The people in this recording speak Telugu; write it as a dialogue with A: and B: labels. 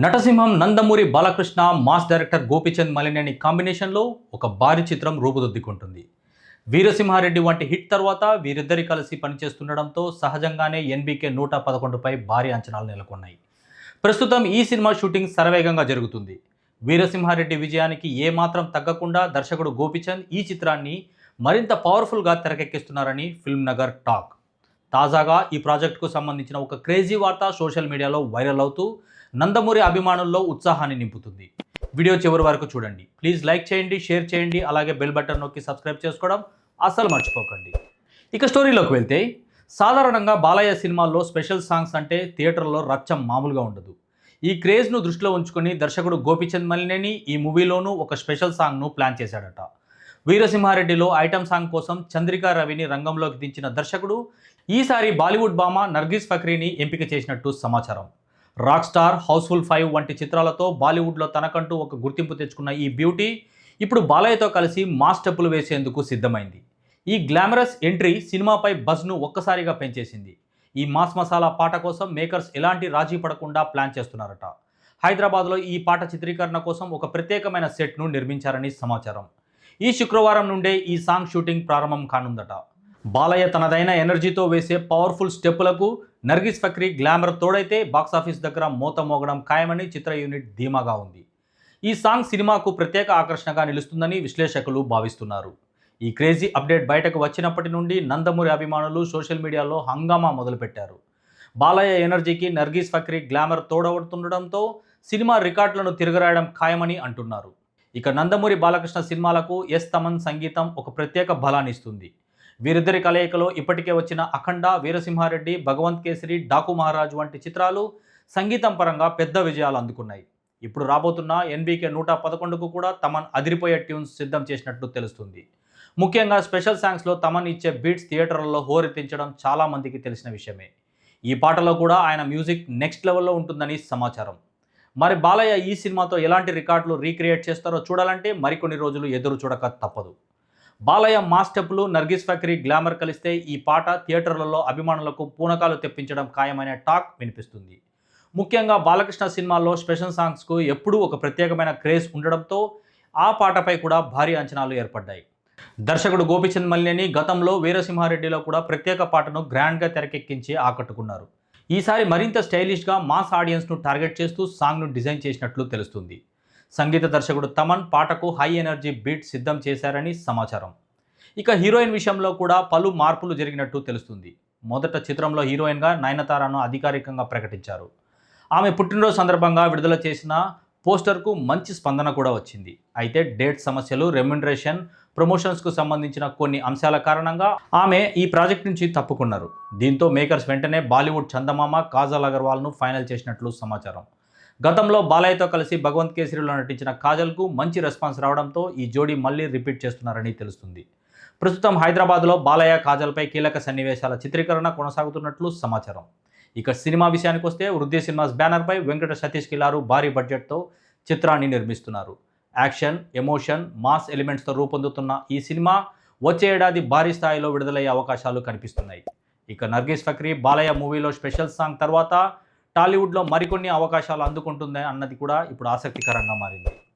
A: నటసింహం నందమూరి బాలకృష్ణ మాస్ డైరెక్టర్ గోపీచంద్ మలినేని కాంబినేషన్లో ఒక భారీ చిత్రం రూపుదిద్దుకుంటుంది. వీరసింహారెడ్డి వంటి హిట్ తర్వాత వీరిద్దరి కలిసి పనిచేస్తుండడంతో సహజంగానే ఎన్బీకే 111పై భారీ అంచనాలు నెలకొన్నాయి. ప్రస్తుతం ఈ సినిమా షూటింగ్ శరవేగంగా జరుగుతుంది. వీరసింహారెడ్డి విజయానికి ఏమాత్రం తగ్గకుండా దర్శకుడు గోపీచంద్ ఈ చిత్రాన్ని మరింత పవర్ఫుల్గా తెరకెక్కిస్తున్నారని ఫిల్మ్ నగర్ టాక్. తాజాగా ఈ ప్రాజెక్టుకు సంబంధించిన ఒక క్రేజీ వార్త సోషల్ మీడియాలో వైరల్ అవుతూ నందమూరి అభిమానుల్లో ఉత్సాహాన్ని నింపుతుంది. వీడియో చివరి వరకు చూడండి. ప్లీజ్ లైక్ చేయండి, షేర్ చేయండి, అలాగే బెల్ బటన్ నొక్కి సబ్స్క్రైబ్ చేసుకోవడం అస్సలు మర్చిపోకండి. ఇక స్టోరీలోకి వెళ్తే, సాధారణంగా బాలయ్య సినిమాల్లో స్పెషల్ సాంగ్స్ అంటే థియేటర్లో రచ్చం మామూలుగా ఉండదు. ఈ క్రేజ్ను దృష్టిలో ఉంచుకొని దర్శకుడు గోపీచంద్ మలినేని ఈ మూవీలోనూ ఒక స్పెషల్ సాంగ్ను ప్లాన్ చేశాడట. వీరసింహారెడ్డిలో ఐటమ్ సాంగ్ కోసం చంద్రికా రవిని రంగంలోకి దించిన దర్శకుడు ఈసారి బాలీవుడ్ భామ నర్గిస్ ఫక్రీని ఎంపిక చేసినట్టు సమాచారం. రాక్ స్టార్, హౌస్ఫుల్ 5 వంటి చిత్రాలతో బాలీవుడ్లో తనకంటూ ఒక గుర్తింపు తెచ్చుకున్న ఈ బ్యూటీ ఇప్పుడు బాలయ్యతో కలిసి మాస్ స్టెప్పులు వేసేందుకు సిద్ధమైంది. ఈ గ్లామరస్ ఎంట్రీ సినిమాపై బజ్ను ఒక్కసారిగా పెంచేసింది. ఈ మాస్ మసాలా పాట కోసం మేకర్స్ ఎలాంటి రాజీ పడకుండా ప్లాన్ చేస్తున్నారట. హైదరాబాద్లో ఈ పాట చిత్రీకరణ కోసం ఒక ప్రత్యేకమైన సెట్ను నిర్మించారని సమాచారం. ఈ శుక్రవారం నుండే ఈ సాంగ్ షూటింగ్ ప్రారంభం కానుందట. బాలయ్య తనదైన ఎనర్జీతో వేసే పవర్ఫుల్ స్టెప్పులకు నర్గిస్ ఫక్రీ గ్లామర్ తోడైతే బాక్సాఫీస్ దగ్గర మోత మోగడం ఖాయమని చిత్ర యూనిట్ ధీమాగా ఉంది. ఈ సాంగ్ సినిమాకు ప్రత్యేక ఆకర్షణగా నిలుస్తుందని విశ్లేషకులు భావిస్తున్నారు. ఈ క్రేజీ అప్డేట్ బయటకు వచ్చినప్పటి నుండి నందమూరి అభిమానులు సోషల్ మీడియాలో హంగామా మొదలుపెట్టారు. బాలయ్య ఎనర్జీకి నర్గిస్ ఫక్రీ గ్లామర్ తోడవుతుండడంతో సినిమా రికార్డులను తిరగరాయడం ఖాయమని అంటున్నారు. ఇక నందమూరి బాలకృష్ణ సినిమాలకు ఎస్ తమన్ సంగీతం ఒక ప్రత్యేక బలాన్ని ఇస్తుంది. వీరిద్దరి కలయికలో ఇప్పటికే వచ్చిన అఖండ, వీరసింహారెడ్డి, భగవంత్ కేసరి, డాకు మహారాజ్ వంటి చిత్రాలు సంగీతం పరంగా పెద్ద విజయాలు అందుకున్నాయి. ఇప్పుడు రాబోతున్న ఎన్బీకే 111కు కూడా తమన్ అదిరిపోయే ట్యూన్స్ సిద్ధం చేసినట్లు తెలుస్తుంది. ముఖ్యంగా స్పెషల్ సాంగ్స్లో తమన్ ఇచ్చే బీట్స్ థియేటర్లలో హోరెత్తించడం చాలామందికి తెలిసిన విషయమే. ఈ పాటలో కూడా ఆయన మ్యూజిక్ నెక్స్ట్ లెవెల్లో ఉంటుందని సమాచారం. మరి బాలయ్య ఈ సినిమాతో ఎలాంటి రికార్డులు రీక్రియేట్ చేస్తారో చూడాలంటే మరికొన్ని రోజులు ఎదురు చూడక తప్పదు. బాలయ్య మాస్ స్టెప్పులు, నర్గిస్ ఫక్రీ గ్లామర్ కలిస్తే ఈ పాట థియేటర్లలో అభిమానులకు పూనకాలు తెప్పించడం ఖాయమైన టాక్ వినిపిస్తుంది. ముఖ్యంగా బాలకృష్ణ సినిమాల్లో స్పెషల్ సాంగ్స్కు ఎప్పుడూ ఒక ప్రత్యేకమైన క్రేజ్ ఉండడంతో ఆ పాటపై కూడా భారీ అంచనాలు ఏర్పడ్డాయి. దర్శకుడు గోపీచంద్ మలినేని గతంలో వీరసింహారెడ్డిలో కూడా ప్రత్యేక పాటను గ్రాండ్గా తెరకెక్కించి ఆకట్టుకున్నారు. ఈసారి మరింత స్టైలిష్గా మాస్ ఆడియన్స్ను టార్గెట్ చేస్తూ సాంగ్ను డిజైన్ చేసినట్లు తెలుస్తుంది. సంగీత దర్శకుడు తమన్ పాటకు హై ఎనర్జీ బీట్ సిద్ధం చేశారని సమాచారం. ఇక హీరోయిన్ విషయంలో కూడా పలు మార్పులు జరిగినట్టు తెలుస్తుంది. మొదట చిత్రంలో హీరోయిన్గా నయనతారను అధికారికంగా ప్రకటించారు. ఆమె పుట్టినరోజు సందర్భంగా విడుదల చేసిన పోస్టర్కు మంచి స్పందన కూడా వచ్చింది. అయితే డేట్ సమస్యలు, రెమ్యునరేషన్, ప్రమోషన్స్కు సంబంధించిన కొన్ని అంశాల కారణంగా ఆమె ఈ ప్రాజెక్ట్ నుంచి తప్పుకున్నారు. దీంతో మేకర్స్ వెంటనే బాలీవుడ్ చందమామ కాజల్ అగర్వాల్ను ఫైనల్ చేసినట్లు సమాచారం. గతంలో బాలయ్యతో కలిసి భగవంత్ కేసరిలో నటించిన కాజల్కు మంచి రెస్పాన్స్ రావడంతో ఈ జోడీ మళ్ళీ రిపీట్ చేస్తున్నారని తెలుస్తుంది. ప్రస్తుతం హైదరాబాద్లో బాలయ్య, కాజల్పై కీలక సన్నివేశాల చిత్రీకరణ కొనసాగుతున్నట్లు సమాచారం. ఇక సినిమా విషయానికి వస్తే వృద్ధి సినిమాస్ బ్యానర్పై వెంకట సతీష్ కిలారు భారీ బడ్జెట్తో చిత్రాన్ని నిర్మిస్తున్నారు. యాక్షన్, ఎమోషన్, మాస్ ఎలిమెంట్స్తో రూపొందుతున్న ఈ సినిమా వచ్చే ఏడాది భారీ స్థాయిలో విడుదలయ్యే అవకాశాలు కనిపిస్తున్నాయి. ఇక నర్గిస్ ఫక్రీ బాలయ్య మూవీలో స్పెషల్ సాంగ్ తర్వాత టాలీవుడ్లో మరికొన్ని అవకాశాలు అందుకుంటుంది అన్నది కూడా ఇప్పుడు ఆసక్తికరంగా మారింది.